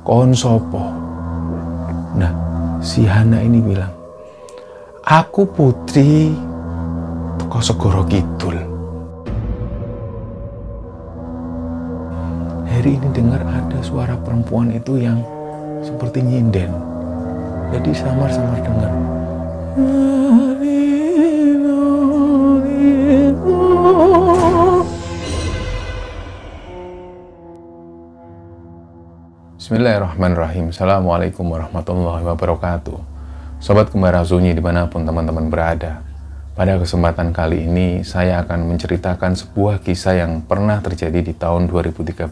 kon sopo? Nah, si Hana ini bilang, aku putri teko Segoro Kidul. Heri ini dengar ada suara perempuan itu yang seperti nyinden. Jadi samar-samar dengar. Bismillahirrahmanirrahim. Assalamualaikum warahmatullahi wabarakatuh. Sobat Kembara Sunyi dimanapun teman-teman berada. Pada kesempatan kali ini saya akan menceritakan sebuah kisah yang pernah terjadi di tahun 2013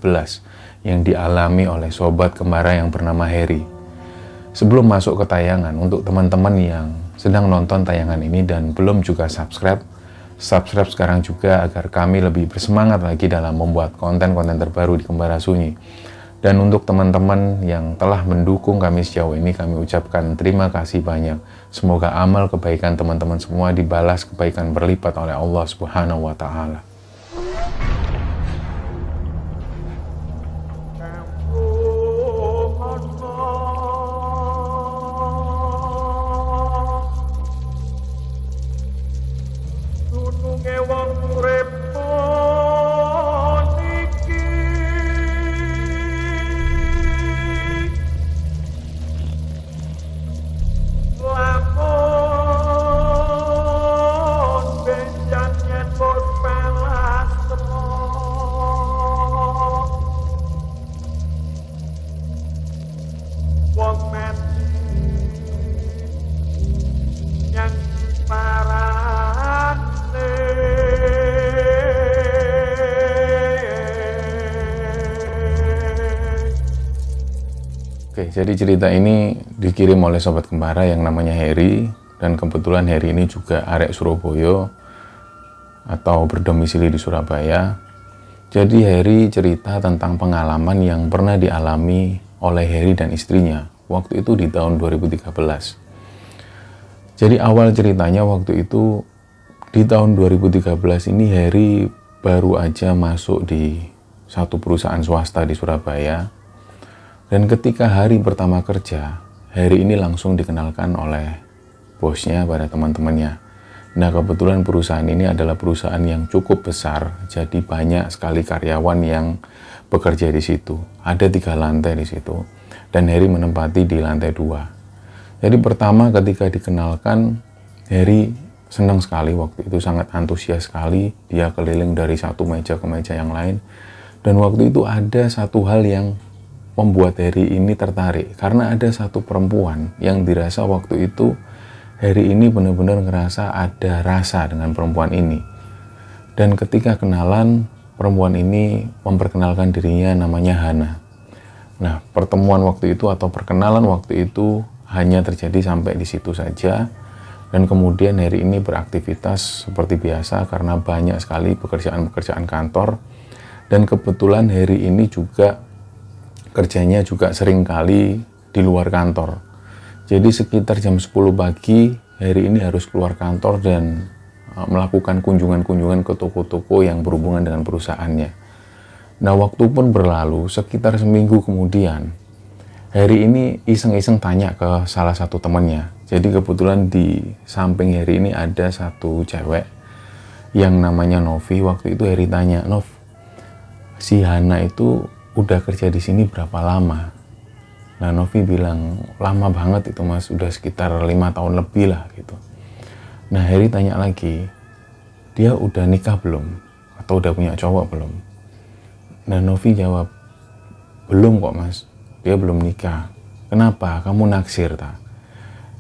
yang dialami oleh sobat kembara yang bernama Heri. Sebelum masuk ke tayangan, untuk teman-teman yang sedang nonton tayangan ini dan belum juga subscribe sekarang juga agar kami lebih bersemangat lagi dalam membuat konten-konten terbaru di Kembara Sunyi. Dan untuk teman-teman yang telah mendukung kami sejauh ini, kami ucapkan terima kasih banyak. Semoga amal kebaikan teman-teman semua dibalas kebaikan berlipat oleh Allah Subhanahu wa Ta'ala. Oke, jadi cerita ini dikirim oleh sobat kembara yang namanya Heri, dan kebetulan Heri ini juga arek Surabaya atau berdomisili di Surabaya. Jadi Heri cerita tentang pengalaman yang pernah dialami oleh Heri dan istrinya waktu itu di tahun 2013. Jadi awal ceritanya waktu itu di tahun 2013 ini Heri baru aja masuk di satu perusahaan swasta di Surabaya. Dan ketika hari pertama kerja, Heri ini langsung dikenalkan oleh bosnya pada teman-temannya. Nah, kebetulan perusahaan ini adalah perusahaan yang cukup besar, jadi banyak sekali karyawan yang bekerja di situ. Ada 3 lantai di situ, dan Heri menempati di lantai 2. Jadi pertama ketika dikenalkan, Heri senang sekali waktu itu, sangat antusias sekali. Dia keliling dari satu meja ke meja yang lain. Dan waktu itu ada satu hal yang membuat Heri ini tertarik, karena ada satu perempuan yang dirasa waktu itu Heri ini benar-benar ngerasa ada rasa dengan perempuan ini. Dan ketika kenalan, perempuan ini memperkenalkan dirinya namanya Hana. Nah, pertemuan waktu itu atau perkenalan waktu itu hanya terjadi sampai di situ saja. Dan kemudian Heri ini beraktivitas seperti biasa karena banyak sekali pekerjaan-pekerjaan kantor. Dan kebetulan Heri ini juga kerjanya juga sering kali di luar kantor. Jadi sekitar jam 10 pagi, Heri ini harus keluar kantor dan melakukan kunjungan-kunjungan ke toko-toko yang berhubungan dengan perusahaannya. Nah, waktu pun berlalu, sekitar seminggu kemudian, Heri ini iseng-iseng tanya ke salah satu temannya. Jadi kebetulan di samping Heri ini ada satu cewek yang namanya Novi. Waktu itu Heri tanya, "Nov, si Hana itu udah kerja di sini berapa lama?" Nah, Novi bilang, "Lama banget itu mas, udah sekitar 5 tahun lebih lah gitu." Nah, Heri tanya lagi, "Dia udah nikah belum? Atau udah punya cowok belum?" Nah, Novi jawab, "Belum kok mas, dia belum nikah." "Kenapa? Kamu naksir tak?"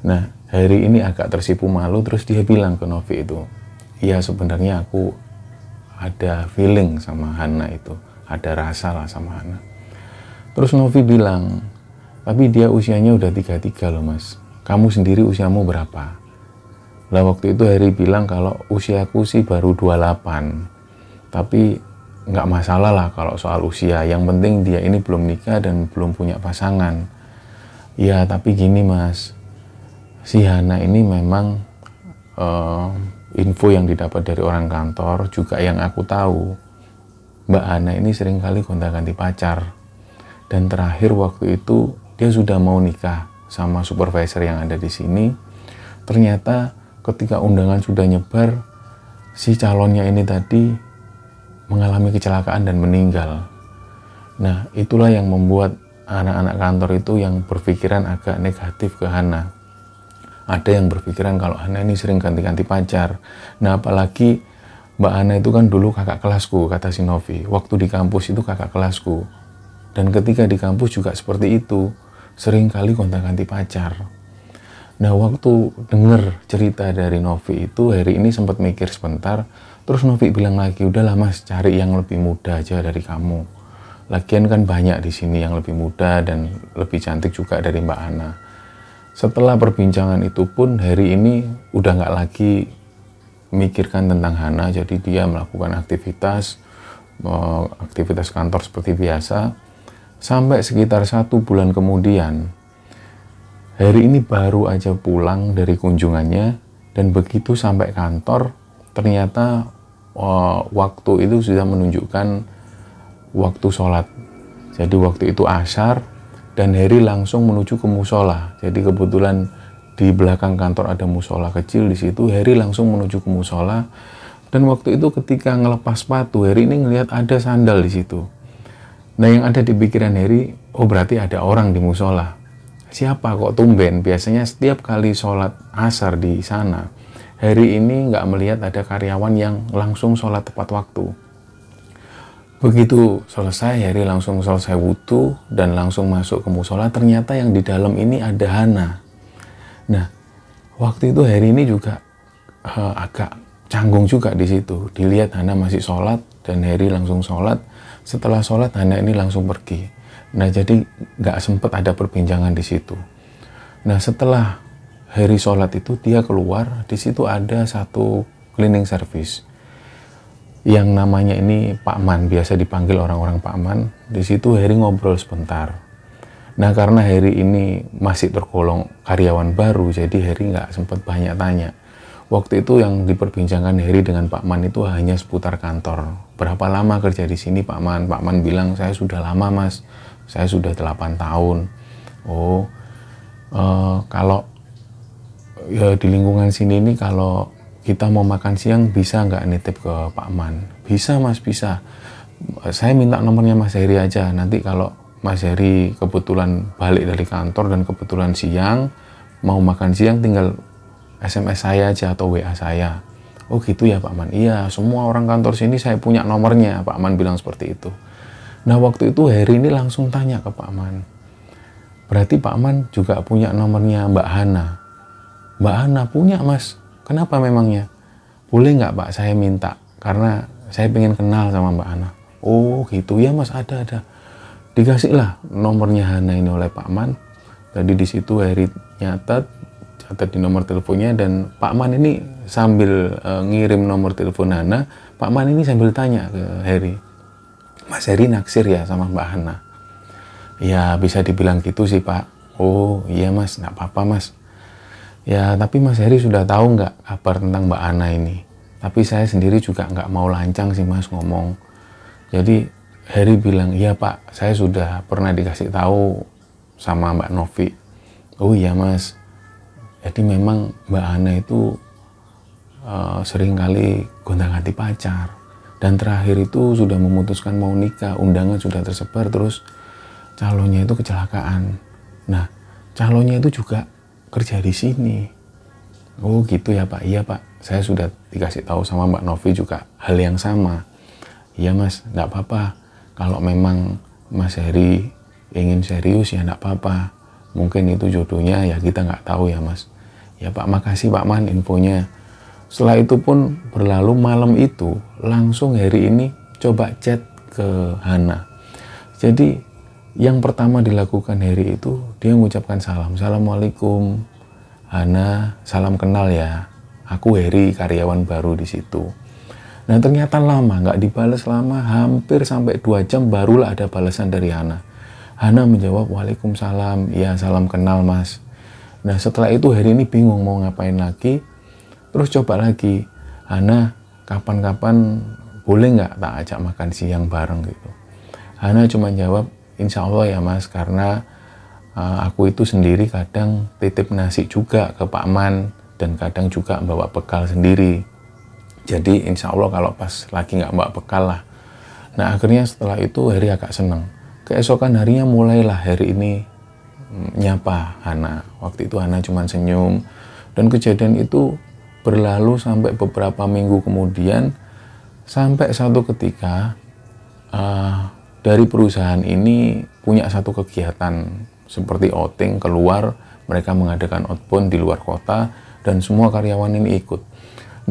Nah, Heri ini agak tersipu malu, terus dia bilang ke Novi itu, "Iya, sebenarnya aku ada feeling sama Hana itu, ada rasa lah sama Hana." Terus Novi bilang, "Tapi dia usianya udah 33 loh mas, kamu sendiri usiamu berapa?" Lah waktu itu Heri bilang kalau usiaku sih baru 28, tapi nggak masalah lah kalau soal usia, yang penting dia ini belum nikah dan belum punya pasangan. "Ya tapi gini mas, si Hana ini memang info yang didapat dari orang kantor, juga yang aku tahu, Mbak Hana ini seringkali gonta-ganti pacar. Dan terakhir waktu itu dia sudah mau nikah sama supervisor yang ada di sini. Ternyata ketika undangan sudah nyebar, si calonnya ini tadi mengalami kecelakaan dan meninggal. Nah, itulah yang membuat anak-anak kantor itu yang berpikiran agak negatif ke Hana. Ada yang berpikiran kalau Hana ini sering ganti-ganti pacar. Nah, apalagi Mbak Hana itu kan dulu kakak kelasku, kata si Novi. Waktu di kampus itu kakak kelasku. Dan ketika di kampus juga seperti itu, sering kali gonta-ganti pacar. Nah, waktu denger cerita dari Novi itu, Heri ini sempat mikir sebentar. Terus Novi bilang lagi, udahlah mas, cari yang lebih muda aja dari kamu. Lagian kan banyak di sini yang lebih muda dan lebih cantik juga dari Mbak Hana. Setelah perbincangan itu pun, Heri ini udah nggak lagi memikirkan tentang Hana, jadi dia melakukan aktivitas kantor seperti biasa. Sampai sekitar 1 bulan kemudian, Heri ini baru aja pulang dari kunjungannya, dan begitu sampai kantor, ternyata waktu itu sudah menunjukkan waktu sholat. Jadi waktu itu asar, dan Heri langsung menuju ke musola. Jadi kebetulan di belakang kantor ada musola kecil di situ. Heri langsung menuju ke musola, dan waktu itu ketika ngelepas sepatu, Heri ini ngelihat ada sandal di situ. Nah, yang ada di pikiran Heri, oh berarti ada orang di musola. Siapa kok tumben? Biasanya setiap kali sholat asar di sana, Heri ini nggak melihat ada karyawan yang langsung sholat tepat waktu. Begitu selesai, Heri langsung selesai wudhu dan langsung masuk ke musola. Ternyata yang di dalam ini ada Hana. Nah, waktu itu Heri ini juga agak canggung juga di situ. Dilihat Hana masih sholat dan Heri langsung sholat. Setelah sholat, Hana ini langsung pergi. Nah, jadi nggak sempat ada perbincangan di situ. Nah, setelah Heri sholat itu, dia keluar. Di situ ada satu cleaning service yang namanya ini Pak Man, biasa dipanggil orang-orang Pak Man. Di situ Heri ngobrol sebentar. Nah, karena Heri ini masih tergolong karyawan baru, jadi Heri nggak sempat banyak tanya. Waktu itu yang diperbincangkan Heri dengan Pak Man itu hanya seputar kantor. Berapa lama kerja di sini Pak Man? Pak Man bilang, saya sudah lama mas, saya sudah 8 tahun. Oh, kalau ya di lingkungan sini ini kalau kita mau makan siang bisa nggak nitip ke Pak Man? Bisa mas, bisa. Saya minta nomornya Mas Heri aja. Nanti kalau Mas Heri kebetulan balik dari kantor dan kebetulan siang, mau makan siang tinggal SMS saya aja atau WA saya. Oh gitu ya Pak Man? Iya, semua orang kantor sini saya punya nomornya. Pak Man bilang seperti itu. Nah, waktu itu Heri ini langsung tanya ke Pak Man. Berarti Pak Man juga punya nomornya Mbak Hana? Mbak Hana punya mas. Kenapa memangnya? Boleh nggak Pak saya minta? Karena saya pengen kenal sama Mbak Hana. Oh gitu ya mas, ada. Dikasihlah nomornya Hana ini oleh Pak Man. Tadi di situ Heri catat di nomor teleponnya, dan Pak Man ini sambil ngirim nomor telepon Hana, Pak Man ini sambil tanya ke Heri, Mas Heri naksir ya sama Mbak Hana? Ya bisa dibilang gitu sih Pak. Oh iya mas, nggak apa-apa mas. Ya, tapi Mas Heri sudah tahu nggak kabar tentang Mbak Hana ini? Tapi saya sendiri juga nggak mau lancang sih Mas ngomong. Jadi Heri bilang, iya Pak, saya sudah pernah dikasih tahu sama Mbak Novi. Oh iya Mas, jadi memang Mbak Hana itu sering kali gonta-ganti pacar. Dan terakhir itu sudah memutuskan mau nikah, undangan sudah tersebar, terus calonnya itu kecelakaan. Nah, calonnya itu juga kerja di sini. Oh gitu ya Pak. Iya Pak, saya sudah dikasih tahu sama Mbak Novi juga hal yang sama. Iya Mas, nggak apa-apa. Kalau memang Mas Heri ingin serius ya nggak apa-apa. Mungkin itu jodohnya, ya kita nggak tahu ya Mas. Ya Pak, makasih Pak Man infonya. Setelah itu pun berlalu, malam itu langsung Heri ini coba chat ke Hana. Jadi yang pertama dilakukan Heri itu, dia mengucapkan salam. Assalamualaikum Hana, salam kenal ya. Aku Heri, karyawan baru di situ. Nah ternyata lama, nggak dibalas lama, hampir sampai 2 jam barulah ada balasan dari Hana. Hana menjawab, waalaikumsalam, ya salam kenal mas. Nah setelah itu Heri ini bingung mau ngapain lagi. Terus coba lagi, Hana kapan-kapan boleh nggak tak ajak makan siang bareng gitu. Hana cuma jawab, insya Allah ya Mas, karena aku itu sendiri kadang titip nasi juga ke Pak Man, dan kadang juga bawa bekal sendiri. Jadi insya Allah kalau pas lagi nggak bawa bekal lah. Nah akhirnya setelah itu Heri agak seneng. Keesokan harinya mulailah Heri ini nyapa Hana. Waktu itu Hana cuma senyum, dan kejadian itu berlalu sampai beberapa minggu kemudian, sampai satu ketika dari perusahaan ini punya satu kegiatan seperti outing keluar, mereka mengadakan outbound di luar kota dan semua karyawan ini ikut.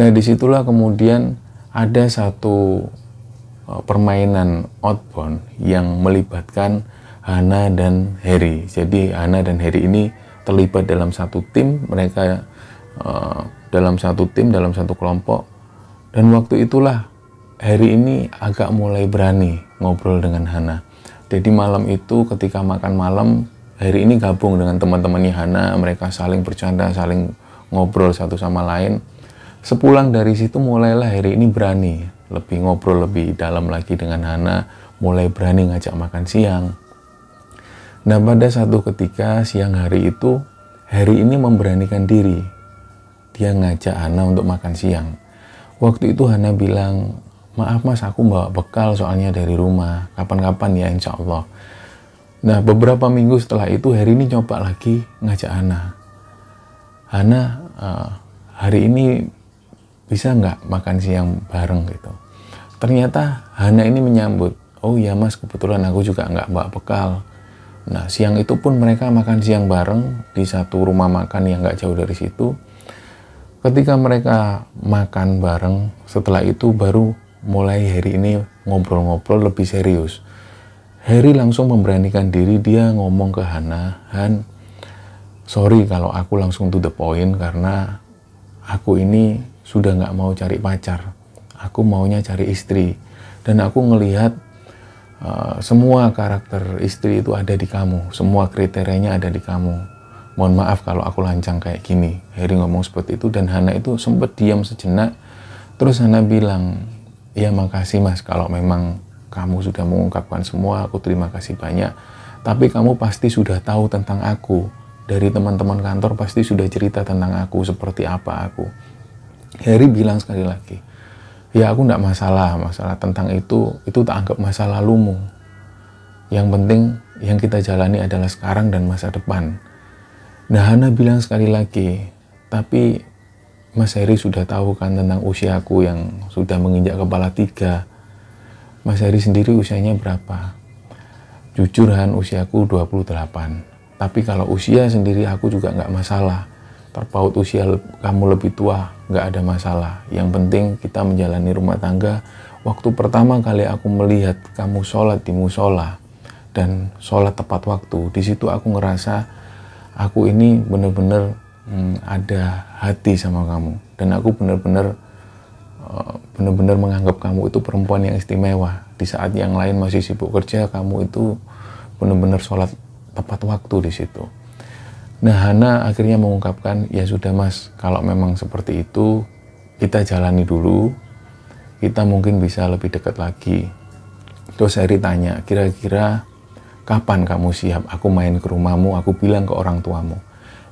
Nah disitulah kemudian ada satu permainan outbound yang melibatkan Hana dan Heri. Jadi Hana dan Heri ini terlibat dalam satu tim, mereka dalam satu tim, dalam satu kelompok. Dan waktu itulah Heri ini agak mulai berani ngobrol dengan Hana. Jadi malam itu ketika makan malam, Heri ini gabung dengan teman-temannya Hana, mereka saling bercanda, saling ngobrol satu sama lain. Sepulang dari situ mulailah Heri ini berani, lebih ngobrol lebih dalam lagi dengan Hana, mulai berani ngajak makan siang. Nah pada satu ketika siang hari itu, Heri ini memberanikan diri. Dia ngajak Hana untuk makan siang. Waktu itu Hana bilang, maaf Mas, aku bawa bekal soalnya dari rumah, kapan-kapan ya insya Allah. Nah beberapa minggu setelah itu Heri ini coba lagi ngajak Hana. Hana, hari ini bisa nggak makan siang bareng gitu. Ternyata Hana ini menyambut, oh ya Mas, kebetulan aku juga nggak bawa bekal. Nah siang itu pun mereka makan siang bareng di satu rumah makan yang nggak jauh dari situ. Ketika mereka makan bareng, setelah itu baru mulai Heri ini ngobrol-ngobrol lebih serius. Heri langsung memberanikan diri, dia ngomong ke Hana, Han, sorry kalau aku langsung to the point karena aku ini sudah nggak mau cari pacar. Aku maunya cari istri. Dan aku ngelihat semua karakter istri itu ada di kamu. Semua kriterianya ada di kamu. Mohon maaf kalau aku lancang kayak gini. Heri ngomong seperti itu dan Hana itu sempat diam sejenak. Terus Hana bilang, ya makasih Mas kalau memang kamu sudah mengungkapkan semua, aku terima kasih banyak. Tapi kamu pasti sudah tahu tentang aku. Dari teman-teman kantor pasti sudah cerita tentang aku, seperti apa aku. Heri bilang sekali lagi, ya aku enggak masalah tentang itu tak anggap masa lalumu. Yang penting yang kita jalani adalah sekarang dan masa depan. Nah Hana bilang sekali lagi, tapi Mas Heri sudah tahu kan tentang usiaku yang sudah menginjak kepala 3. Mas Heri sendiri usianya berapa? Jujur Han, usiaku 28. Tapi kalau usia sendiri aku juga nggak masalah. Terpaut usia kamu lebih tua, nggak ada masalah. Yang penting kita menjalani rumah tangga. Waktu pertama kali aku melihat kamu sholat di musola dan sholat tepat waktu, di situ aku ngerasa aku ini benar-benar ada hati sama kamu, dan aku benar-benar menganggap kamu itu perempuan yang istimewa. Di saat yang lain masih sibuk kerja, kamu itu benar-benar sholat tepat waktu di situ. Nah Hana akhirnya mengungkapkan, ya sudah Mas, kalau memang seperti itu kita jalani dulu, kita mungkin bisa lebih dekat lagi. Terus Heri tanya, kira-kira kapan kamu siap aku main ke rumahmu, aku bilang ke orang tuamu.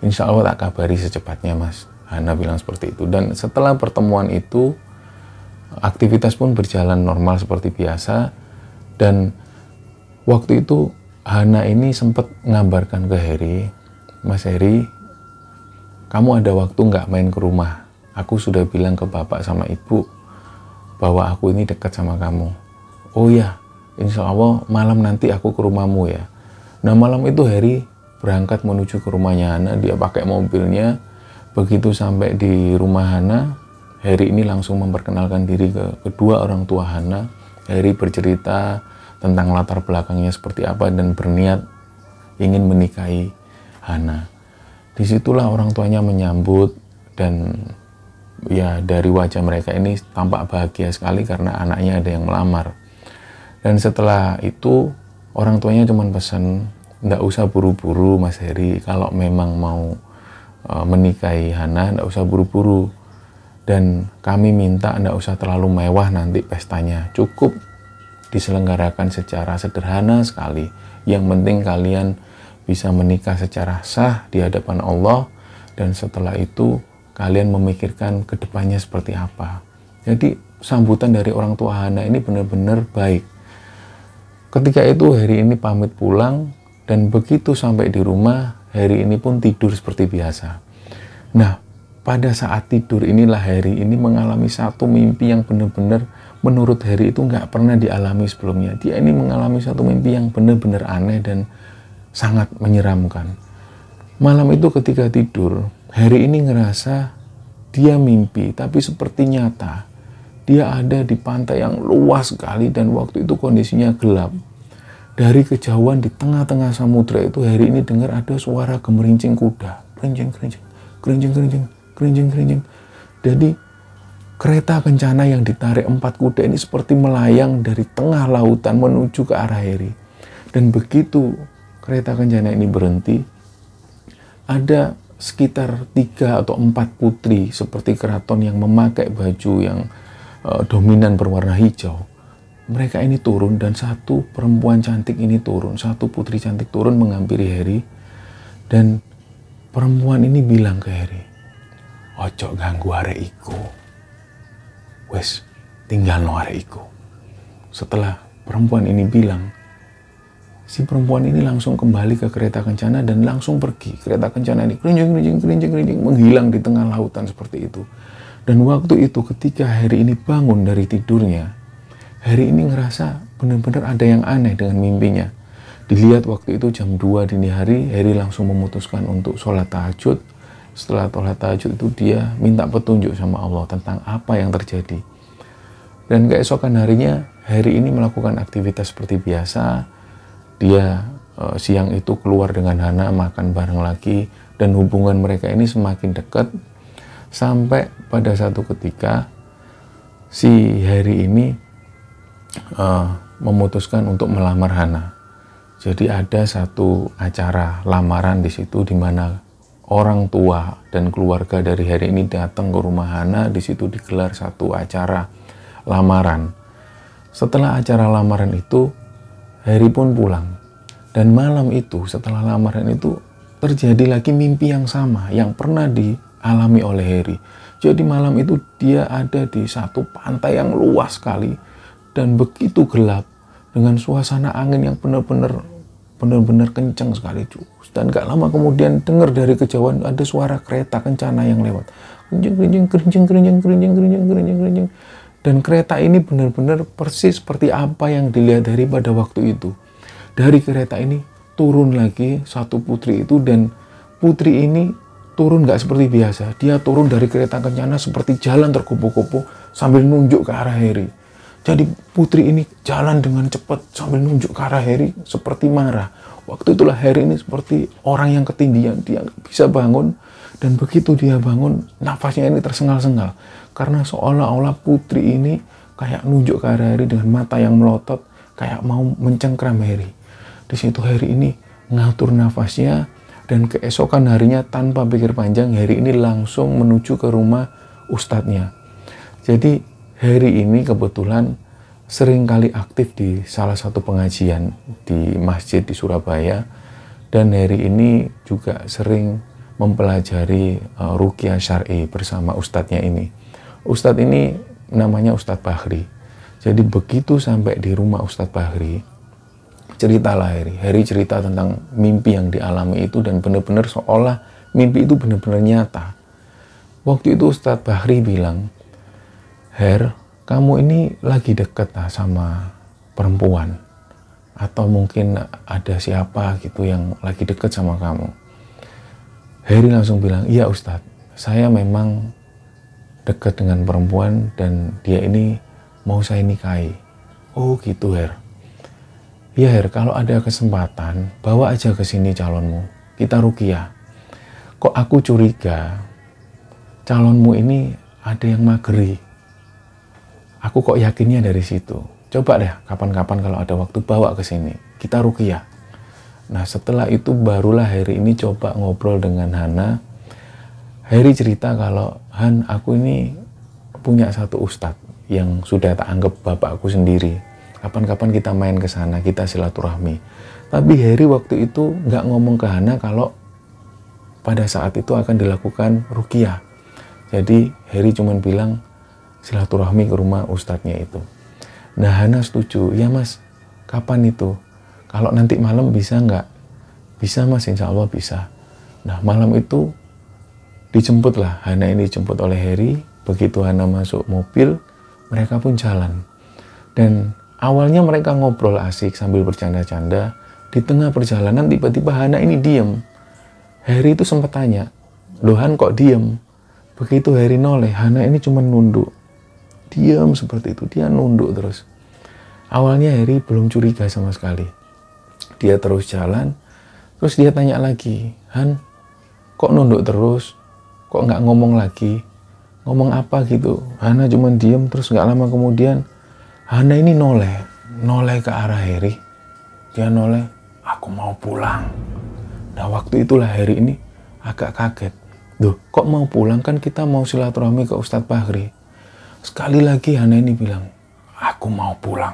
Insya Allah tak kabari secepatnya Mas. Hana bilang seperti itu. Dan setelah pertemuan itu, aktivitas pun berjalan normal seperti biasa. Dan waktu itu Hana ini sempat ngabarkan ke Heri, Mas Heri, kamu ada waktu nggak main ke rumah? Aku sudah bilang ke bapak sama ibu bahwa aku ini dekat sama kamu. Oh ya, insya Allah malam nanti aku ke rumahmu ya. Nah malam itu Heri berangkat menuju ke rumahnya Hana, dia pakai mobilnya. Begitu sampai di rumah Hana, Heri ini langsung memperkenalkan diri ke kedua orang tua Hana. Heri bercerita tentang latar belakangnya seperti apa dan berniat ingin menikahi Hana. Disitulah orang tuanya menyambut, dan ya dari wajah mereka ini tampak bahagia sekali karena anaknya ada yang melamar. Dan setelah itu orang tuanya cuma pesan, nggak usah buru-buru Mas Heri, kalau memang mau menikahi Hana nggak usah buru-buru, dan kami minta nggak usah terlalu mewah nanti pestanya, cukup diselenggarakan secara sederhana sekali. Yang penting kalian bisa menikah secara sah di hadapan Allah, dan setelah itu kalian memikirkan kedepannya seperti apa. Jadi sambutan dari orang tua Hana ini benar-benar baik. Ketika itu Harry ini pamit pulang, dan begitu sampai di rumah, Harry ini pun tidur seperti biasa. Nah, pada saat tidur inilah Harry ini mengalami satu mimpi yang benar-benar menurut Harry itu nggak pernah dialami sebelumnya. Dia ini mengalami satu mimpi yang benar-benar aneh dan sangat menyeramkan. Malam itu ketika tidur, Harry ini ngerasa dia mimpi, tapi seperti nyata. Dia ada di pantai yang luas sekali dan waktu itu kondisinya gelap. Dari kejauhan di tengah-tengah samudra itu Harry ini dengar ada suara gemerincing kuda. Kerincing, kerincing, kerincing, kerincing, kerincing, kerincing. Jadi kereta kencana yang ditarik 4 kuda ini seperti melayang dari tengah lautan menuju ke arah Harry. Dan begitu kereta kencana ini berhenti, ada sekitar 3 atau 4 putri seperti keraton yang memakai baju yang dominan berwarna hijau. Mereka ini turun dan satu perempuan cantik ini turun, satu putri cantik turun menghampiri Harry. Dan perempuan ini bilang ke Harry, "Ojo ganggu arek iku. Wes, tinggal no arek iku." Setelah perempuan ini bilang, si perempuan ini langsung kembali ke kereta kencana dan langsung pergi. Kereta kencana ini kerincing, kerincing, kerincing, kerincing, menghilang di tengah lautan seperti itu. Dan waktu itu ketika Harry ini bangun dari tidurnya, Harry ini ngerasa benar-benar ada yang aneh dengan mimpinya. Dilihat waktu itu jam 2 dini hari, Harry langsung memutuskan untuk sholat tahajud. Setelah sholat tahajud itu dia minta petunjuk sama Allah tentang apa yang terjadi. Dan keesokan harinya, Harry ini melakukan aktivitas seperti biasa. Dia siang itu keluar dengan Hana, makan bareng lagi, dan hubungan mereka ini semakin dekat. Sampai pada satu ketika, si Harry ini memutuskan untuk melamar Hana. Jadi ada satu acara lamaran di situ di mana orang tua dan keluarga dari Harry ini datang ke rumah Hana. Di situ digelar satu acara lamaran. Setelah acara lamaran itu, Harry pun pulang. Dan malam itu setelah lamaran itu terjadi lagi mimpi yang sama yang pernah dialami oleh Harry. Jadi malam itu dia ada di satu pantai yang luas sekali dan begitu gelap dengan suasana angin yang benar-benar kencang sekali. Dan gak lama kemudian dengar dari kejauhan ada suara kereta kencana yang lewat. Kerincing, kerincing, kerincing, kerincing, kerincing, kerincing, kerincing. Dan kereta ini benar-benar persis seperti apa yang dilihat Harry pada waktu itu. Dari kereta ini turun lagi satu putri itu, dan putri ini turun gak seperti biasa. Dia turun dari kereta kencana seperti jalan terkupu-kupu sambil nunjuk ke arah Harry. Jadi putri ini jalan dengan cepat sambil nunjuk ke arah Harry seperti marah. Waktu itulah Harry ini seperti orang yang ketindihan. Dia bisa bangun, dan begitu dia bangun nafasnya ini tersengal-sengal. Karena seolah-olah putri ini kayak nunjuk ke arah Harry dengan mata yang melotot, kayak mau mencengkram Harry. Di situ Harry ini ngatur nafasnya, dan keesokan harinya tanpa pikir panjang Harry ini langsung menuju ke rumah ustadznya. Jadi Harry ini kebetulan sering kali aktif di salah satu pengajian di masjid di Surabaya, dan Harry ini juga sering mempelajari ruqyah syar'i bersama ustadznya ini. Ustadz ini namanya Ustadz Bahri. Jadi begitu sampai di rumah Ustadz Bahri, ceritalah Harry. Harry cerita tentang mimpi yang dialami itu, dan benar-benar seolah mimpi itu benar-benar nyata. Waktu itu Ustadz Bahri bilang, "Her, kamu ini lagi deket sama perempuan, atau mungkin ada siapa gitu yang lagi deket sama kamu?" Harry langsung bilang, "Iya Ustadz, saya memang dekat dengan perempuan dan dia ini mau saya nikahi." "Oh gitu Her." "Iya Her, kalau ada kesempatan bawa aja ke sini calonmu, kita ruqyah. Kok aku curiga calonmu ini ada yang mageri. Aku kok yakinnya dari situ. Coba deh kapan-kapan kalau ada waktu bawa ke sini, kita ruqyah." Nah setelah itu barulah Harry ini coba ngobrol dengan Hana. Harry cerita kalau, "Han, aku ini punya satu ustadz yang sudah tak anggap bapakku sendiri. kapan-kapan kita main ke sana, kita silaturahmi. Tapi Harry waktu itu nggak ngomong ke Hana kalau pada saat itu akan dilakukan ruqyah. Jadi Harry cuma bilang silaturahmi ke rumah ustadznya itu. Nah Hana setuju, ya mas, kapan itu? Kalau nanti malam bisa nggak? Bisa mas, insya Allah bisa. Nah malam itu dijemputlah, Hana ini dijemput oleh Harry. Begitu Hana masuk mobil, mereka pun jalan. Dan awalnya mereka ngobrol asik sambil bercanda-canda. Di tengah perjalanan tiba-tiba Hana ini diem. Harry itu sempat tanya, loh Han kok diem? Begitu Harry noleh, Hana ini cuma nunduk. Diam seperti itu, dia nunduk terus. Awalnya Harry belum curiga sama sekali. Dia terus jalan, terus dia tanya lagi, Han, kok nunduk terus? Kok nggak ngomong lagi? Ngomong apa gitu? Hana cuma diem, terus nggak lama kemudian, Hana ini noleh ke arah Harry. Dia noleh, aku mau pulang. Nah waktu itulah Harry ini agak kaget. Duh, kok mau pulang? Kan kita mau silaturahmi ke Ustadz Bahri. Sekali lagi Hana ini bilang, aku mau pulang.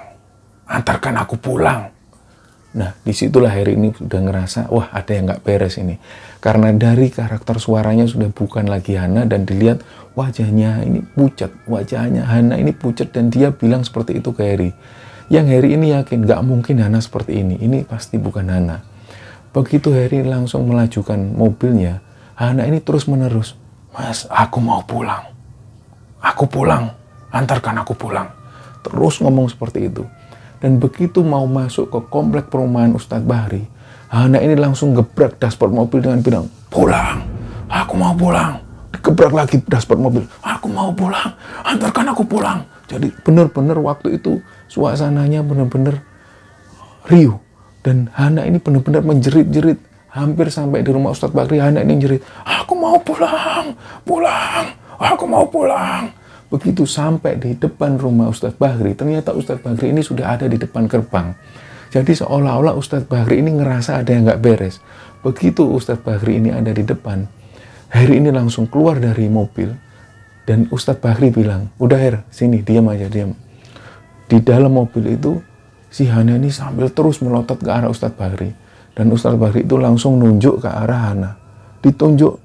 Antarkan aku pulang. Nah, disitulah Harry ini sudah ngerasa, wah ada yang nggak beres ini. Karena dari karakter suaranya sudah bukan lagi Hana dan dilihat wajahnya ini pucat. Wajahnya Hana ini pucat dan dia bilang seperti itu ke Harry. Yang Harry ini yakin, nggak mungkin Hana seperti ini. Ini pasti bukan Hana. Begitu Harry langsung melajukan mobilnya, Hana ini terus menerus, mas, aku mau pulang. Aku pulang, antarkan aku pulang. Terus ngomong seperti itu. Dan begitu mau masuk ke komplek perumahan Ustadz Bahri, Hana ini langsung gebrak dashboard mobil dengan bilang, pulang, aku mau pulang. Digebrak lagi dashboard mobil, aku mau pulang, antarkan aku pulang. Jadi benar-benar waktu itu suasananya benar-benar riuh. Dan Hana ini benar-benar menjerit-jerit. Hampir sampai di rumah Ustadz Bahri, Hana ini jerit, aku mau pulang, aku mau pulang. Begitu sampai di depan rumah Ustadz Bahri, ternyata Ustadz Bahri ini sudah ada di depan gerbang. Jadi seolah-olah Ustadz Bahri ini ngerasa ada yang nggak beres. Begitu Ustadz Bahri ini ada di depan, Harry ini langsung keluar dari mobil. Dan Ustadz Bahri bilang, udah Her, sini, diam aja, diam. Di dalam mobil itu, si Hana ini sambil terus melotot ke arah Ustadz Bahri. Dan Ustadz Bahri itu langsung nunjuk ke arah Hana. Ditunjuk.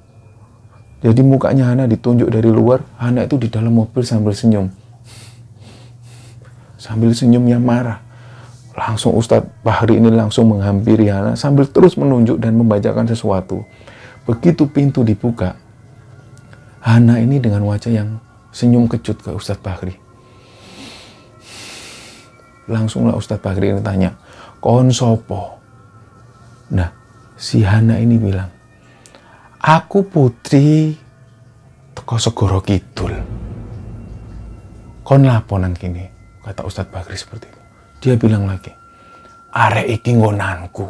Jadi mukanya Hana ditunjuk dari luar. Hana itu di dalam mobil sambil senyum. Sambil senyumnya marah. Langsung Ustadz Bahri ini langsung menghampiri Hana sambil terus menunjuk dan membacakan sesuatu. Begitu pintu dibuka, Hana ini dengan wajah yang senyum kecut ke Ustadz Bahri. Langsunglah Ustadz Bahri ini tanya, kon sopo? Nah, si Hana ini bilang, aku putri teko Segoro Kidul. Kon lapo nang kini? Kata Ustadz Bahri seperti itu. Dia bilang lagi, arek iki ngonanku,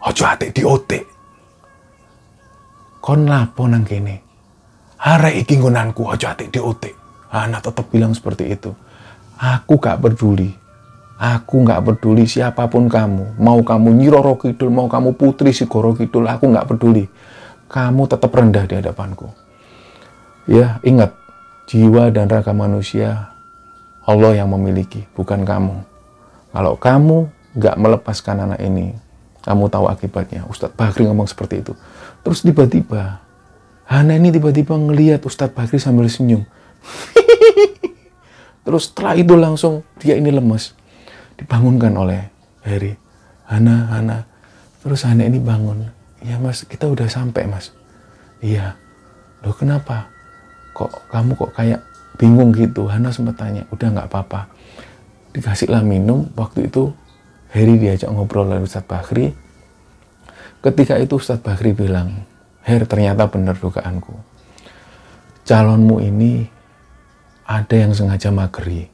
ojo atik diotik. Kon lapo nang kini? Arek iki ngonanku, ojo atik diotik. Hana tetap bilang seperti itu. Aku gak peduli. Aku gak peduli siapapun kamu. Mau kamu Nyi Roro Kidul, mau kamu Putri Segoro Kidul, aku gak peduli. Kamu tetap rendah di hadapanku. Ya, ingat, jiwa dan raga manusia Allah yang memiliki, bukan kamu. Kalau kamu gak melepaskan anak ini, kamu tahu akibatnya. Ustadz Bahri ngomong seperti itu. Terus tiba-tiba, Hana ini tiba-tiba ngelihat Ustadz Bahri sambil senyum. Terus setelah itu langsung dia ini lemes. Dibangunkan oleh Harry. Hana. Terus Hana ini bangun. Ya mas, kita udah sampai mas. Iya. Loh kenapa? Kamu kok kayak bingung gitu? Hana sempat tanya. Udah nggak apa-apa. Dikasihlah minum. Waktu itu Harry diajak ngobrol dengan Ustadz Bahri. Ketika itu Ustadz Bahri bilang, Her, ternyata benar dugaanku. Calonmu ini ada yang sengaja mageri.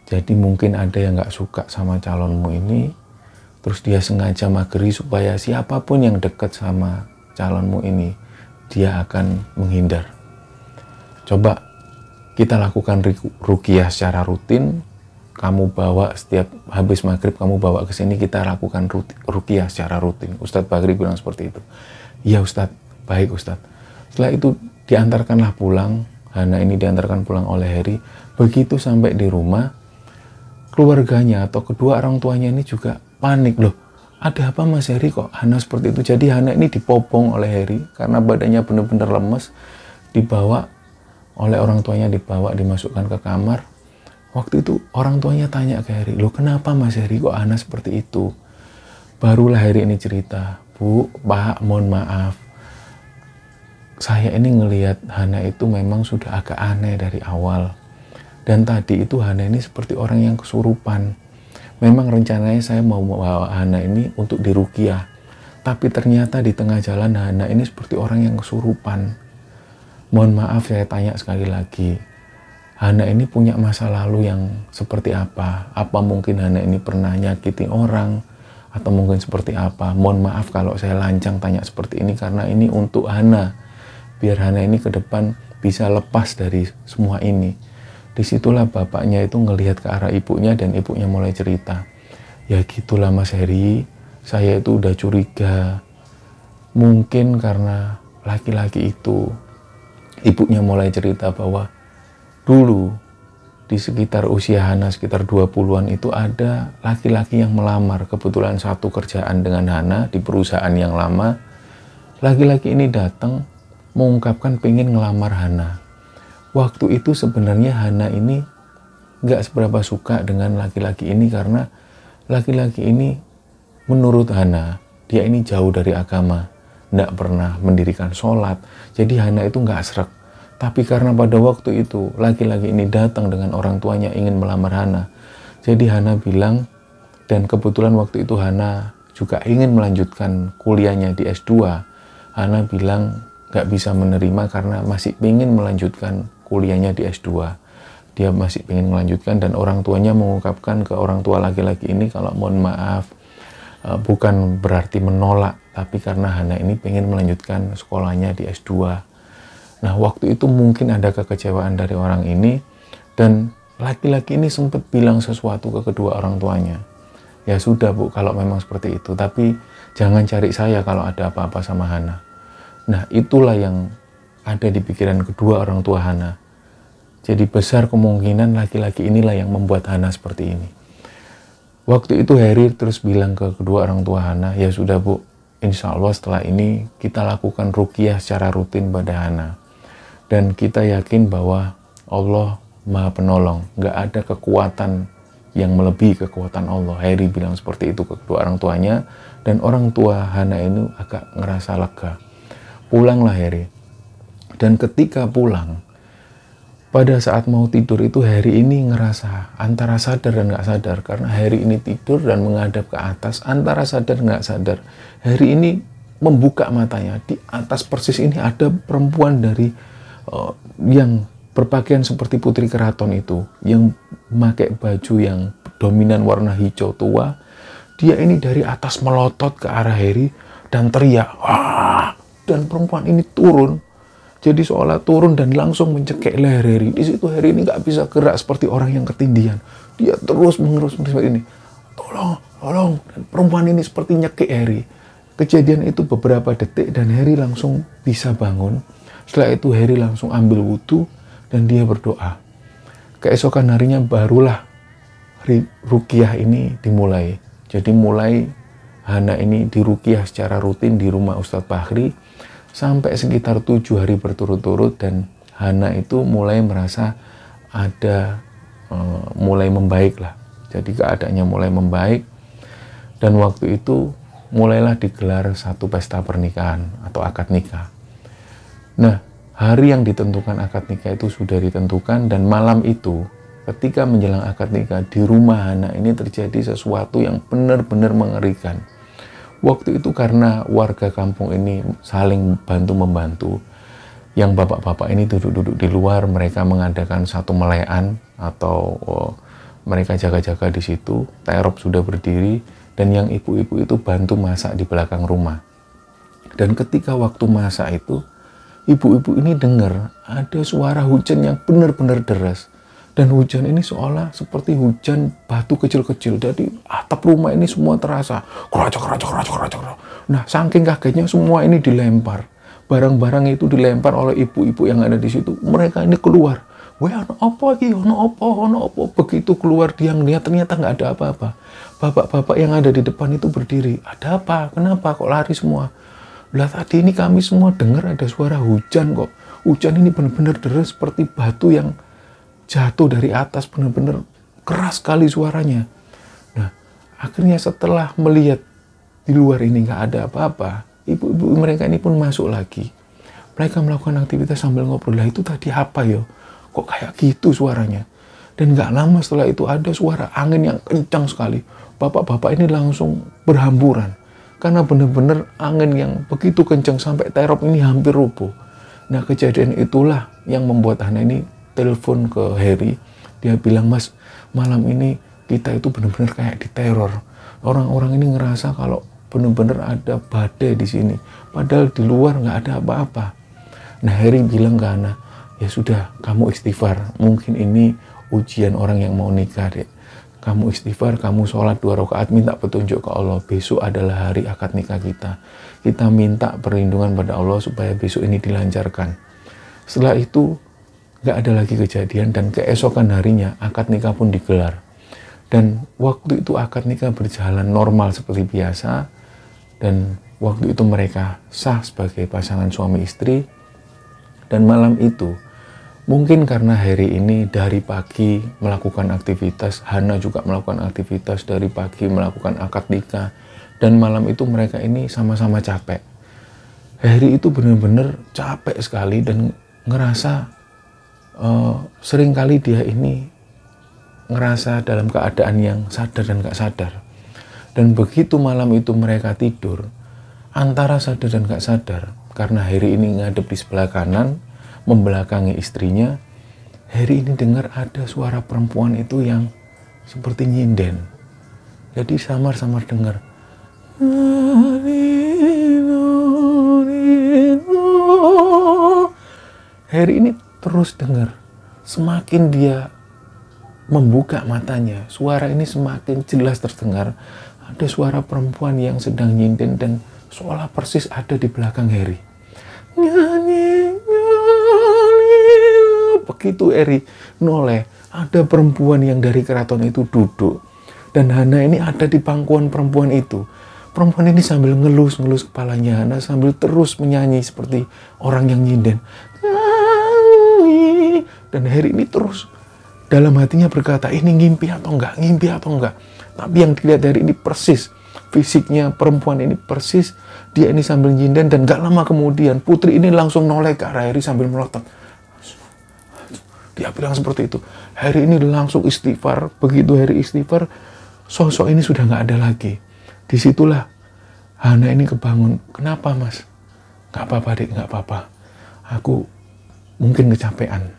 Jadi mungkin ada yang gak suka sama calonmu ini, terus dia sengaja mageri supaya siapapun yang dekat sama calonmu ini, dia akan menghindar. Coba kita lakukan ruqyah secara rutin, kamu bawa setiap habis maghrib, kamu bawa ke sini, kita lakukan ruqyah secara rutin. Ustadz Bahri bilang seperti itu. Iya Ustadz, baik Ustadz. Setelah itu diantarkanlah pulang, Hana ini diantarkan pulang oleh Harry. Begitu sampai di rumah, keluarganya atau kedua orang tuanya ini juga panik, loh ada apa Mas Heri kok Hana seperti itu. Jadi Hana ini dipopong oleh Heri karena badannya benar-benar lemes, dibawa oleh orang tuanya, dimasukkan ke kamar. Waktu itu orang tuanya tanya ke Heri, loh kenapa Mas Heri kok Hana seperti itu. Barulah Heri ini cerita, Bu, Pak, mohon maaf, saya ini ngelihat Hana itu memang sudah agak aneh dari awal. Dan tadi itu Hana ini seperti orang yang kesurupan. Memang rencananya saya mau membawa Hana ini untuk diruqyah. Tapi ternyata di tengah jalan Hana ini seperti orang yang kesurupan. Mohon maaf saya tanya sekali lagi. Hana ini punya masa lalu yang seperti apa? Apa mungkin Hana ini pernah nyakiti orang? Atau mungkin seperti apa? Mohon maaf kalau saya lancang tanya seperti ini karena ini untuk Hana. Biar Hana ini ke depan bisa lepas dari semua ini. Disitulah bapaknya itu ngelihat ke arah ibunya dan ibunya mulai cerita. Ya gitulah Mas Heri, saya itu udah curiga. Mungkin karena laki-laki itu, ibunya mulai cerita bahwa dulu di sekitar usia Hana, sekitar 20-an itu ada laki-laki yang melamar. Kebetulan satu kerjaan dengan Hana di perusahaan yang lama. Laki-laki ini datang mengungkapkan pengen ngelamar Hana. Waktu itu sebenarnya Hana ini nggak seberapa suka dengan laki-laki ini karena laki-laki ini menurut Hana, dia ini jauh dari agama, nggak pernah mendirikan sholat. Jadi Hana itu nggak srek. Tapi karena pada waktu itu laki-laki ini datang dengan orang tuanya ingin melamar Hana. Jadi Hana bilang, dan kebetulan waktu itu Hana juga ingin melanjutkan kuliahnya di S2. Hana bilang nggak bisa menerima karena masih ingin melanjutkan kuliahnya di S2. Dia masih ingin melanjutkan dan orang tuanya mengungkapkan ke orang tua laki-laki ini kalau mohon maaf, bukan berarti menolak, tapi karena Hana ini pengen melanjutkan sekolahnya di S2. Nah waktu itu mungkin ada kekecewaan dari orang ini dan laki-laki ini sempat bilang sesuatu ke kedua orang tuanya. Ya sudah Bu, kalau memang seperti itu, tapi jangan cari saya kalau ada apa-apa sama Hana. Nah itulah yang ada di pikiran kedua orang tua Hana. Jadi besar kemungkinan laki-laki inilah yang membuat Hana seperti ini. Waktu itu Heri terus bilang ke kedua orang tua Hana, ya sudah Bu, insya Allah setelah ini kita lakukan ruqyah secara rutin pada Hana. Dan kita yakin bahwa Allah Maha Penolong, nggak ada kekuatan yang melebihi kekuatan Allah. Heri bilang seperti itu ke kedua orang tuanya, dan orang tua Hana ini agak ngerasa lega. Pulanglah Heri. Dan ketika pulang, pada saat mau tidur itu Heri ini ngerasa antara sadar dan nggak sadar. Karena Heri ini tidur dan menghadap ke atas, antara sadar nggak sadar. Heri ini membuka matanya. Di atas persis ini ada perempuan dari yang berpakaian seperti putri keraton itu. Yang memakai baju yang dominan warna hijau tua. Dia ini dari atas melotot ke arah Heri dan teriak, wah! Dan perempuan ini turun. Jadi seolah turun dan langsung mencekik leher Heri. Di situ Heri ini nggak bisa gerak seperti orang yang ketindihan. Dia terus mengerus seperti ini. Tolong, tolong. Dan perempuan ini seperti nyekik Heri. Kejadian itu beberapa detik dan Heri langsung bisa bangun. Setelah itu Heri langsung ambil wudhu dan dia berdoa. Keesokan harinya barulah ruqyah ini dimulai. Jadi mulai Hana ini diruqyah secara rutin di rumah Ustadz Bahri. Sampai sekitar 7 hari berturut-turut dan Hana itu mulai merasa ada mulai membaik lah. Jadi keadaannya mulai membaik dan waktu itu mulailah digelar satu pesta pernikahan atau akad nikah. Nah hari yang ditentukan akad nikah itu sudah ditentukan dan malam itu ketika menjelang akad nikah di rumah Hana ini terjadi sesuatu yang benar-benar mengerikan. Waktu itu karena warga kampung ini saling bantu-membantu, yang bapak-bapak ini duduk-duduk di luar, mereka mengadakan satu melean atau mereka jaga-jaga di situ, terop sudah berdiri, dan yang ibu-ibu itu bantu masak di belakang rumah. Dan ketika waktu masak itu, ibu-ibu ini dengar ada suara hujan yang benar-benar deras. Dan hujan ini seolah seperti hujan batu kecil-kecil. Jadi atap rumah ini semua terasa. Keracak. Nah, saking kagetnya semua ini dilempar. Barang-barang itu dilempar oleh ibu-ibu yang ada di situ. Mereka ini keluar. Wah, ono apa lagi? Ono apa? Begitu keluar dia ngeliat ternyata nggak ada apa-apa. Bapak-bapak yang ada di depan itu berdiri. Ada apa? Kenapa kok lari semua? Lah tadi ini kami semua dengar ada suara hujan kok. Hujan ini benar-benar deras seperti batu yang jatuh dari atas, benar-benar keras sekali suaranya. Nah, akhirnya setelah melihat di luar ini nggak ada apa-apa, ibu-ibu mereka ini pun masuk lagi. Mereka melakukan aktivitas sambil ngobrol. Lah itu tadi apa ya? Kok kayak gitu suaranya? Dan nggak lama setelah itu ada suara angin yang kencang sekali. Bapak-bapak ini langsung berhamburan. Karena benar-benar angin yang begitu kencang sampai terop ini hampir roboh. Nah, kejadian itulah yang membuat Hana ini telepon ke Harry. Dia bilang, "Mas, malam ini kita itu benar-benar kayak diteror. Orang-orang ini ngerasa kalau benar-benar ada badai di sini. Padahal di luar nggak ada apa-apa." Nah, Harry bilang ke Hana, "Ya sudah, kamu istighfar. Mungkin ini ujian orang yang mau nikah, Dek. Kamu istighfar, kamu sholat 2 rakaat, minta petunjuk ke Allah. Besok adalah hari akad nikah kita. Kita minta perlindungan pada Allah supaya besok ini dilancarkan." Setelah itu, nggak ada lagi kejadian dan keesokan harinya akad nikah pun digelar. Dan waktu itu akad nikah berjalan normal seperti biasa. Dan waktu itu mereka sah sebagai pasangan suami istri. Dan malam itu, mungkin karena Harry ini dari pagi melakukan aktivitas, Hana juga melakukan aktivitas dari pagi melakukan akad nikah, dan malam itu mereka ini sama-sama capek. Harry itu benar-benar capek sekali dan ngerasa seringkali dia ini ngerasa dalam keadaan yang sadar dan gak sadar. Dan begitu malam itu mereka tidur, antara sadar dan gak sadar, karena Harry ini ngadep di sebelah kanan, membelakangi istrinya, Harry ini dengar ada suara perempuan itu yang seperti nyinden. Jadi samar-samar dengar. Harry ini terus dengar. Semakin dia membuka matanya, suara ini semakin jelas terdengar. Ada suara perempuan yang sedang nyinden dan seolah persis ada di belakang Harry. Nyanyi. Begitu Harry noleh, ada perempuan yang dari keraton itu duduk. Dan Hana ini ada di pangkuan perempuan itu. Perempuan ini sambil ngelus-ngelus kepalanya Hana sambil terus menyanyi seperti orang yang nyinden. Dan Harry ini terus dalam hatinya berkata, ini ngimpi atau enggak, ngimpi atau enggak. Tapi yang dilihat dari ini persis, fisiknya perempuan ini persis, dia ini sambil nyinden. Dan gak lama kemudian putri ini langsung noleh ke arah Harry sambil melotot. Dia bilang seperti itu. Harry ini langsung istighfar. Begitu Harry istighfar, sosok ini sudah nggak ada lagi. Disitulah Hana ini kebangun. Kenapa, Mas? Nggak apa-apa, Dik, nggak apa-apa. Aku mungkin kecapean.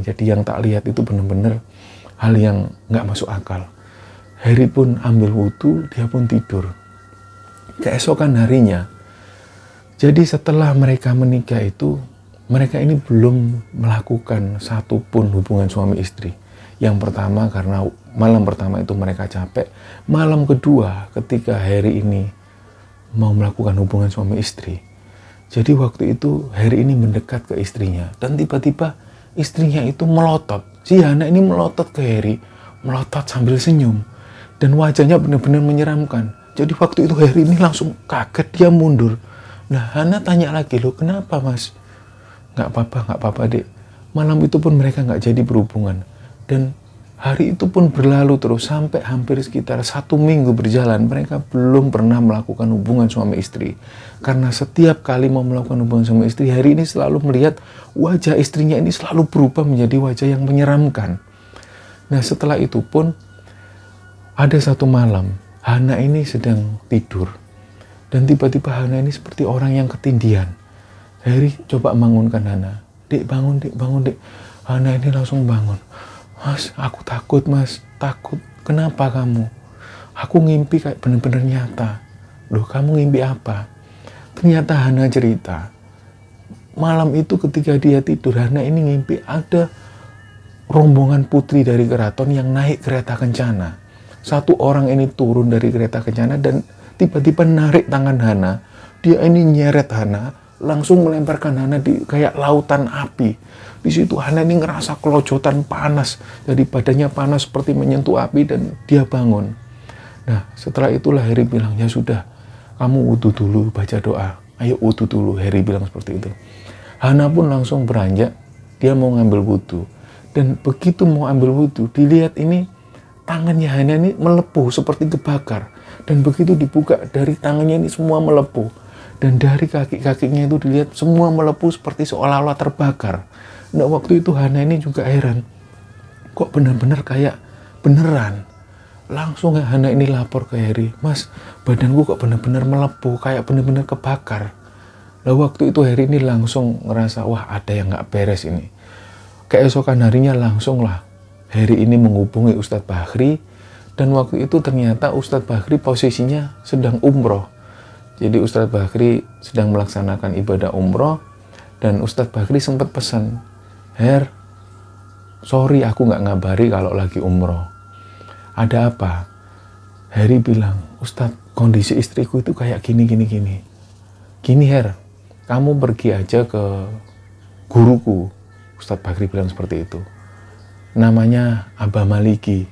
Jadi yang tak lihat itu benar-benar hal yang nggak masuk akal. Harry pun ambil wudhu, dia pun tidur. Keesokan harinya, jadi setelah mereka menikah itu, mereka ini belum melakukan satupun hubungan suami istri. Yang pertama karena malam pertama itu mereka capek. Malam kedua ketika Harry ini mau melakukan hubungan suami istri. Jadi waktu itu Harry ini mendekat ke istrinya. Dan tiba-tiba istrinya itu melotot. Si Hana ini melotot ke Harry. Melotot sambil senyum. Dan wajahnya benar-benar menyeramkan. Jadi waktu itu Harry ini langsung kaget, dia mundur. Nah, Hana tanya lagi, "Loh, kenapa, Mas?" Nggak apa-apa, Dek. Malam itu pun mereka nggak jadi berhubungan. Dan hari itu pun berlalu terus sampai hampir sekitar 1 minggu berjalan. Mereka belum pernah melakukan hubungan suami istri. Karena setiap kali mau melakukan hubungan suami istri, Harry ini selalu melihat wajah istrinya ini selalu berubah menjadi wajah yang menyeramkan. Nah, setelah itu pun ada satu malam, Hana ini sedang tidur. Dan tiba-tiba Hana ini seperti orang yang ketindihan. Harry coba bangunkan Hana. "Dek, bangun, Dek, bangun, Dek." Hana ini langsung bangun. "Mas, aku takut, Mas. Takut. Kenapa kamu?" "Aku ngimpi kayak bener-bener nyata." "Loh, kamu ngimpi apa?" Ternyata Hana cerita. Malam itu ketika dia tidur, Hana ini ngimpi ada rombongan putri dari keraton yang naik kereta kencana. Satu orang ini turun dari kereta kencana dan tiba-tiba narik tangan Hana. Dia ini nyeret Hana, langsung melemparkan Hana di kayak lautan api. Di situ Hana ini ngerasa kelojotan panas, dari badannya panas seperti menyentuh api, dan dia bangun. Nah, setelah itulah Harry bilang, ya sudah, kamu wudhu dulu, baca doa. Ayo wudhu dulu, Harry bilang seperti itu. Hana pun langsung beranjak, dia mau ngambil wudhu. Dan begitu mau ambil wudhu, dilihat ini tangannya Hana ini melepuh seperti kebakar. Dan begitu dibuka, dari tangannya ini semua melepuh. Dan dari kaki-kakinya itu dilihat semua melepuh seperti seolah-olah terbakar. Nah, waktu itu Hana ini juga heran. Kok benar-benar kayak beneran? Langsung Hana ini lapor ke Harry, Mas, badanku kok benar-benar melepuh, kayak benar-benar kebakar. Lah waktu itu Harry ini langsung ngerasa, wah ada yang nggak beres ini. Keesokan harinya langsung lah Harry ini menghubungi Ustadz Bahri. Dan waktu itu ternyata Ustadz Bahri posisinya sedang umroh. Jadi Ustadz Bahri sedang melaksanakan ibadah umroh, dan Ustadz Bahri sempat pesan, Her, sorry aku nggak ngabari kalau lagi umroh. Ada apa? Harry bilang, Ustadz, kondisi istriku itu kayak gini. Gini Her, kamu pergi aja ke guruku. Ustadz Bahri bilang seperti itu. Namanya Abah Maliki.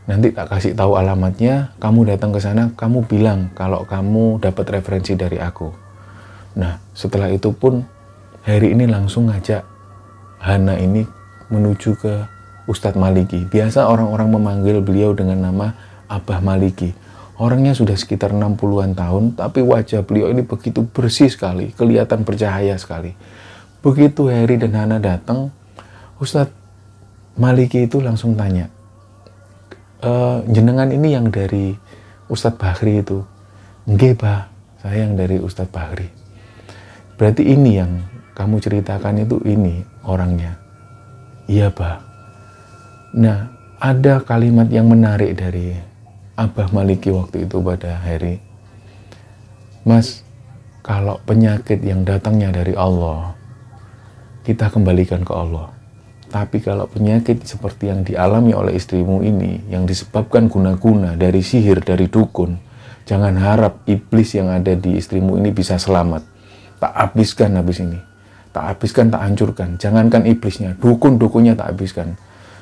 Nanti tak kasih tahu alamatnya, kamu datang ke sana, kamu bilang kalau kamu dapat referensi dari aku. Nah, setelah itu pun Harry ini langsung ngajak Hana ini menuju ke Ustadz Maliki. Biasa orang-orang memanggil beliau dengan nama Abah Maliki. Orangnya sudah sekitar 60-an tahun, tapi wajah beliau ini begitu bersih sekali, kelihatan bercahaya sekali. Begitu Harry dan Hana datang, Ustadz Maliki itu langsung tanya, jenengan ini yang dari Ustadz Bahri itu? Nggih, Bah, saya yang dari Ustadz Bahri. Berarti ini yang kamu ceritakan itu ini orangnya? Iya, Bah. Nah, ada kalimat yang menarik dari Abah Maliki waktu itu pada Harry. Mas, kalau penyakit yang datangnya dari Allah, kita kembalikan ke Allah. Tapi kalau penyakit seperti yang dialami oleh istrimu ini, yang disebabkan guna-guna dari sihir, dari dukun, jangan harap iblis yang ada di istrimu ini bisa selamat. Tak habiskan habis ini. Tak habiskan, tak hancurkan. Jangankan iblisnya, dukun-dukunnya tak habiskan.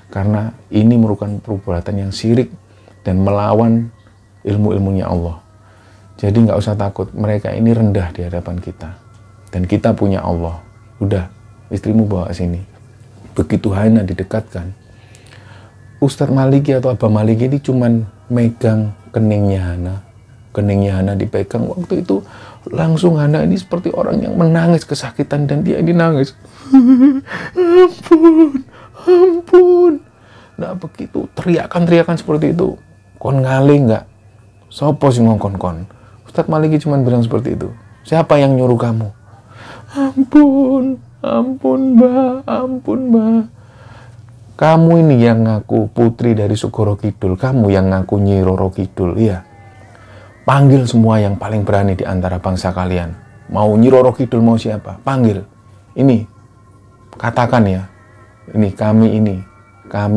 Karena ini merupakan perbuatan yang syirik dan melawan ilmu-ilmunya Allah. Jadi nggak usah takut, mereka ini rendah di hadapan kita. Dan kita punya Allah. Udah, istrimu bawa sini. Begitu Hana didekatkan, Ustadz Maliki atau Abah Maliki ini cuman megang keningnya Hana. Keningnya Hana dipegang, waktu itu langsung Hana ini seperti orang yang menangis kesakitan, dan dia ini nangis. Ampun. Nah begitu teriakan-teriakan seperti itu, kon ngali nggak? Sopo sih ngongkon kon? Ustadz Maliki cuman bilang seperti itu. Siapa yang nyuruh kamu? Ampun Mbak. Kamu ini yang ngaku putri dari Segoro Kidul, kamu yang ngaku Nyi Roro Kidul, iya. Panggil semua yang paling berani di antara bangsa kalian. Mau Nyi Roro Kidul, mau siapa? Panggil. Ini, katakan ya, kami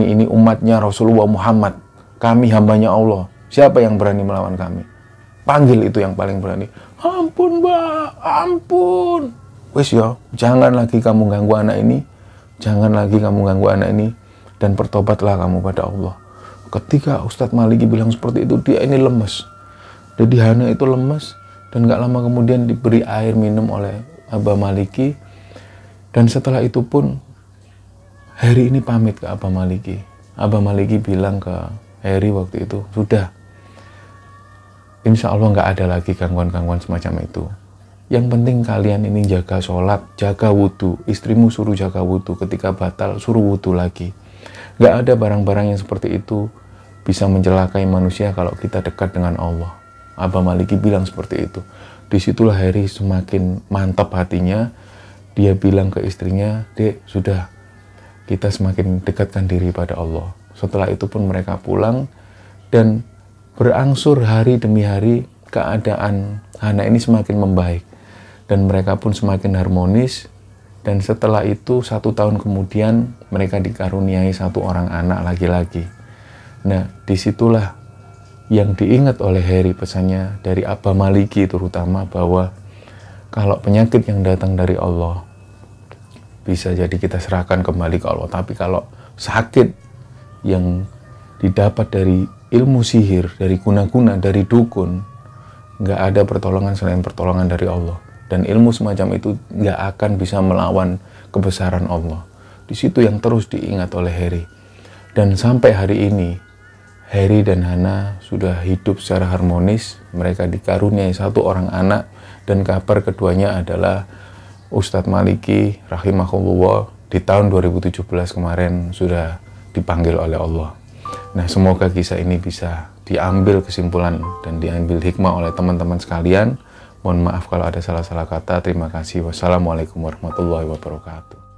ini umatnya Rasulullah Muhammad. Kami hambanya Allah. Siapa yang berani melawan kami? Panggil itu yang paling berani. Ampun Mbak, ampun. Wes ya, jangan lagi kamu ganggu anak ini. Jangan lagi kamu ganggu anak ini. Dan bertobatlah kamu pada Allah. Ketika Ustadz Maliki bilang seperti itu, dia ini lemes. Jadi Hana itu lemes. Dan gak lama kemudian diberi air minum oleh Abah Maliki. Dan setelah itu pun Harry ini pamit ke Abah Maliki. Abah Maliki bilang ke Harry waktu itu, sudah, insya Allah gak ada lagi gangguan-gangguan semacam itu. Yang penting kalian ini jaga sholat, jaga wudhu. Istrimu suruh jaga wudhu, ketika batal suruh wudhu lagi. Gak ada barang-barang yang seperti itu bisa mencelakai manusia kalau kita dekat dengan Allah. Abah Maliki bilang seperti itu. Disitulah Harry semakin mantap hatinya. Dia bilang ke istrinya, Dek, sudah, kita semakin dekatkan diri pada Allah. Setelah itu pun mereka pulang, dan berangsur hari demi hari keadaan Hana ini semakin membaik. Dan mereka pun semakin harmonis. Dan setelah itu 1 tahun kemudian mereka dikaruniai 1 orang anak laki-laki. Nah, disitulah yang diingat oleh Harry pesannya dari Abah Maliki terutama, bahwa kalau penyakit yang datang dari Allah bisa jadi kita serahkan kembali ke Allah. Tapi kalau sakit yang didapat dari ilmu sihir, dari guna-guna, dari dukun, nggak ada pertolongan selain pertolongan dari Allah. Dan ilmu semacam itu nggak akan bisa melawan kebesaran Allah. Di situ yang terus diingat oleh Harry. Dan sampai hari ini, Harry dan Hana sudah hidup secara harmonis. Mereka dikaruniai satu orang anak, dan kabar keduanya adalah Ustadz Maliki rahimahullah di tahun 2017 kemarin sudah dipanggil oleh Allah. Nah, semoga kisah ini bisa diambil kesimpulan dan diambil hikmah oleh teman-teman sekalian. Mohon maaf kalau ada salah-salah kata. Terima kasih. Wassalamualaikum warahmatullahi wabarakatuh.